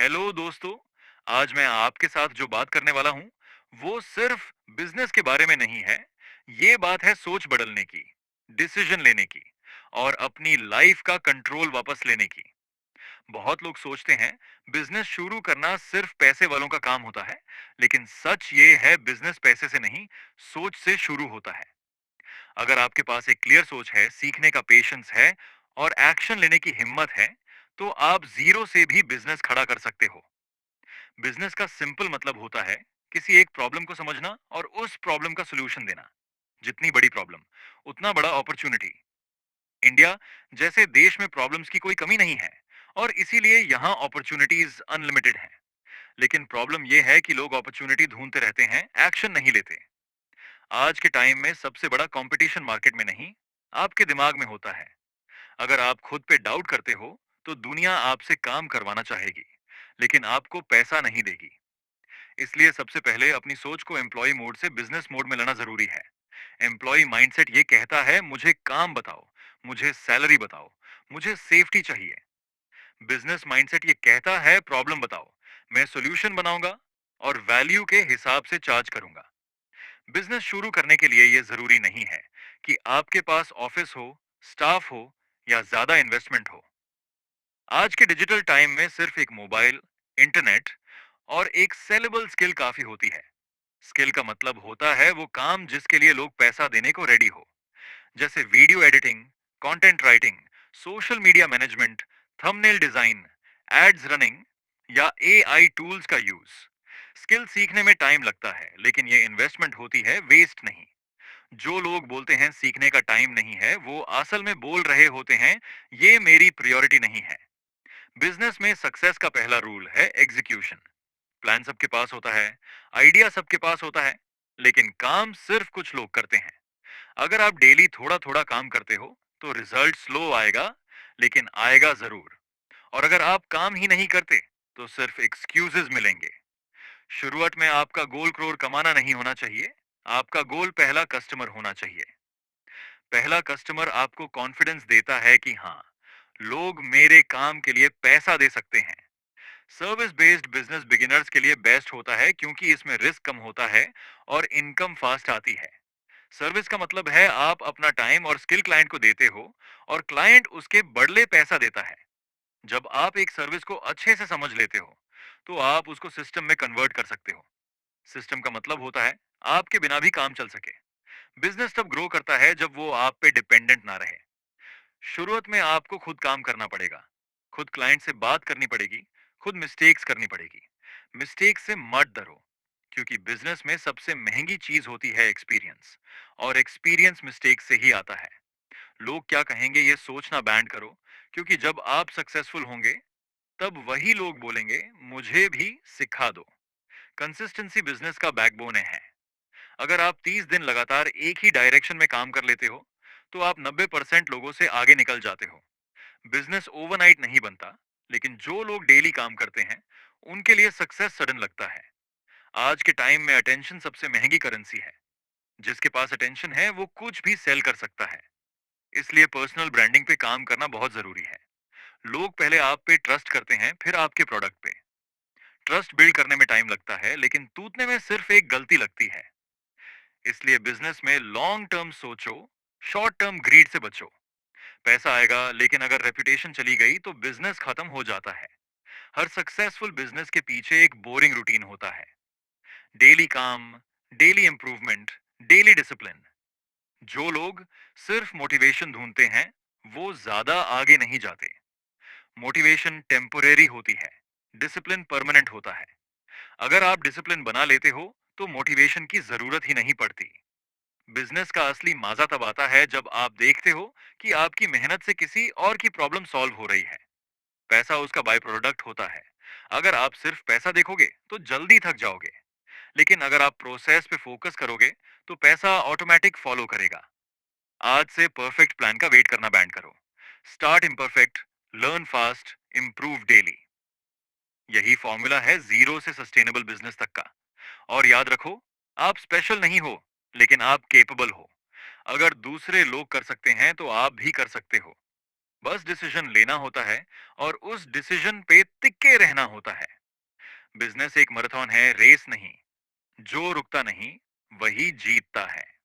Hello दोस्तों। आज मैं आपके साथ जो बात करने वाला हूँ वो सिर्फ बिजनेस के बारे में नहीं है। ये बात है सोच बदलने की, डिसीजन लेने की और अपनी लाइफ का कंट्रोल वापस लेने की। बहुत लोग सोचते हैं बिजनेस शुरू करना सिर्फ पैसे वालों का काम होता है, लेकिन सच ये है बिजनेस पैसे से नहीं, सोच से शुरू होता है। अगर आपके पास एक क्लियर सोच है, सीखने का पेशेंस है और एक्शन लेने की हिम्मत है, तो आप जीरो से भी बिजनेस खड़ा कर सकते हो। बिजनेस का सिंपल मतलब होता है किसी एक प्रॉब्लम को समझना और उस प्रॉब्लम का सॉल्यूशन देना। जितनी बड़ी प्रॉब्लम उतना बड़ा अपॉर्चुनिटी। इंडिया जैसे देश में प्रॉब्लम्स की कोई कमी नहीं है और इसीलिए यहाँ अपॉर्चुनिटीज अनलिमिटेड हैं। लेकिन प्रॉब्लम यह है कि लोग अपॉर्चुनिटी ढूंढते रहते हैं, एक्शन नहीं लेते। आज के टाइम में सबसे बड़ा कंपटीशन मार्केट में नहीं, आपके दिमाग में होता है। अगर आप खुद पे डाउट करते हो तो दुनिया आपसे काम करवाना चाहेगी, लेकिन आपको पैसा नहीं देगी। इसलिए सबसे पहले अपनी सोच को एम्प्लॉय मोड से बिजनेस मोड में लाना जरूरी है। एम्प्लॉय माइंडसेट ये कहता है मुझे काम बताओ, मुझे सैलरी बताओ, मुझे सेफ्टी चाहिए। बिजनेस माइंडसेट ये कहता है प्रॉब्लम बताओ, मैं सॉल्यूशन बनाऊंगा और वैल्यू के हिसाब से चार्ज करूंगा। बिजनेस शुरू करने के लिए ये जरूरी नहीं है कि आपके पास ऑफिस हो, स्टाफ हो या ज्यादा इन्वेस्टमेंट हो। आज के डिजिटल टाइम में सिर्फ एक मोबाइल, इंटरनेट और एक सेलेबल स्किल काफी होती है। स्किल का मतलब होता है वो काम जिसके लिए लोग पैसा देने को रेडी हो, जैसे video editing, content writing, social media management, thumbnail design, ads running या एआई टूल्स का यूज। स्किल सीखने में टाइम लगता है, लेकिन ये इन्वेस्टमेंट होती है, वेस्ट नहीं। जो लोग बोलते हैं सीखने का टाइम नहीं है, वो असल में बोल रहे होते हैं ये मेरी प्रायोरिटी नहीं है। बिजनेस में सक्सेस का पहला रूल है एग्जीक्यूशन। प्लान सबके पास होता है, आइडिया सबके पास होता है, लेकिन काम सिर्फ कुछ लोग करते हैं। अगर आप डेली थोड़ा थोड़ा काम करते हो तो रिजल्ट स्लो आएगा, लेकिन आएगा जरूर। और अगर आप काम ही नहीं करते तो सिर्फ एक्सक्यूजेस मिलेंगे। शुरुआत में आपका गोल करोड़ कमाना नहीं होना चाहिए, आपका गोल पहला कस्टमर होना चाहिए। पहला कस्टमर आपको कॉन्फिडेंस देता है कि हाँ, लोग मेरे काम के लिए पैसा दे सकते हैं। सर्विस बेस्ड बिजनेस बिगिनर्स के लिए बेस्ट होता है क्योंकि इसमें रिस्क कम होता है और इनकम फास्ट आती है। सर्विस का मतलब है आप अपना टाइम और स्किल क्लाइंट को देते हो और क्लाइंट उसके बदले पैसा देता है। जब आप एक सर्विस को अच्छे से समझ लेते हो तो आप उसको सिस्टम में कन्वर्ट कर सकते हो। सिस्टम का मतलब होता है आपके बिना भी काम चल सके। बिजनेस तब ग्रो करता है जब वो आप पे डिपेंडेंट ना रहे। शुरुआत में आपको खुद काम करना पड़ेगा, खुद क्लाइंट से बात करनी पड़ेगी, खुद मिस्टेक्स करनी पड़ेगी। मिस्टेक से मत डरो, क्योंकि बिजनेस में सबसे महंगी चीज होती है एक्सपीरियंस, और एक्सपीरियंस मिस्टेक से ही आता है। लोग क्या कहेंगे ये सोचना बैंड करो, क्योंकि जब आप सक्सेसफुल होंगे तब वही लोग बोलेंगे मुझे भी सिखा दो। कंसिस्टेंसी बिजनेस का बैकबोन है। अगर आप 30 दिन लगातार एक ही डायरेक्शन में काम कर लेते हो तो आप 90% लोगों से आगे निकल जाते हो। बिजनेस ओवरनाइट नहीं बनता, लेकिन जो लोग डेली काम करते हैं उनके लिए सक्सेस सडन लगता है। आज के टाइम में अटेंशन सबसे महंगी करेंसी है। जिसके पास अटेंशन है वो कुछ भी सेल कर सकता है। इसलिए पर्सनल ब्रांडिंग पे काम करना बहुत जरूरी है। लोग पहले आप पे ट्रस्ट करते हैं, फिर आपके प्रोडक्ट पे। ट्रस्ट बिल्ड करने में टाइम लगता है, लेकिन टूटने में सिर्फ एक गलती लगती है। इसलिए बिजनेस में लॉन्ग टर्म सोचो, शॉर्ट टर्म ग्रीड से बचो। पैसा आएगा, लेकिन अगर रेपुटेशन चली गई तो बिजनेस खत्म हो जाता है। हर सक्सेसफुल बिजनेस के पीछे एक बोरिंग रूटीन होता है। डेली काम, डेली इंप्रूवमेंट, डेली डिसिप्लिन। जो लोग सिर्फ मोटिवेशन ढूंढते हैं वो ज्यादा आगे नहीं जाते। मोटिवेशन टेम्पोरेरी होती है, डिसिप्लिन परमानेंट होता है। अगर आप डिसिप्लिन बना लेते हो तो मोटिवेशन की जरूरत ही नहीं पड़ती। बिजनेस का असली मजा तब आता है जब आप देखते हो कि आपकी मेहनत से किसी और की प्रॉब्लम सॉल्व हो रही है। पैसा उसका बाय प्रोडक्ट होता है। अगर आप सिर्फ पैसा देखोगे तो जल्दी थक जाओगे, लेकिन अगर आप प्रोसेस पे फोकस करोगे तो पैसा ऑटोमेटिक फॉलो करेगा। आज से परफेक्ट प्लान का वेट करना बैंड करो। Start imperfect, learn fast, improve daily. यही फॉर्मूला है जीरो से सस्टेनेबल बिजनेस तक का। और याद रखो, आप स्पेशल नहीं हो, लेकिन आप केपेबल हो। अगर दूसरे लोग कर सकते हैं तो आप भी कर सकते हो। बस डिसीजन लेना होता है और उस डिसीजन पे टिके रहना होता है। बिज़नेस एक मैराथन है, रेस नहीं। जो रुकता नहीं, वही जीतता है।